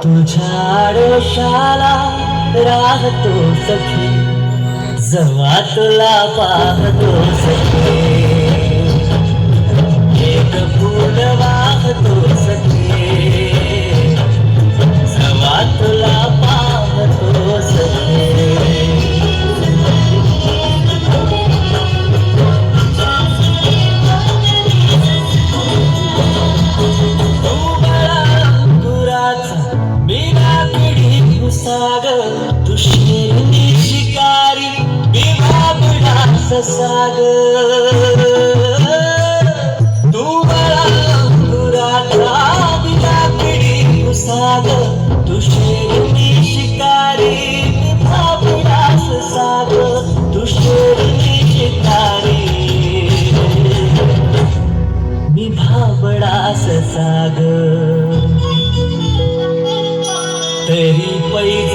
तुझ्या आडोशाला राहतो सखी, जवा तुला पाहतो सखी, एक फूल वाहतो सखी, जवा तुला पाहतो सखी. साग तुझे शिकारी विभागला साग, तू मला अंकुराचा विलाकडी साग, तुझे शिकारी विभागला साग, तुझे शिकारी विभागला साग. तरी पैज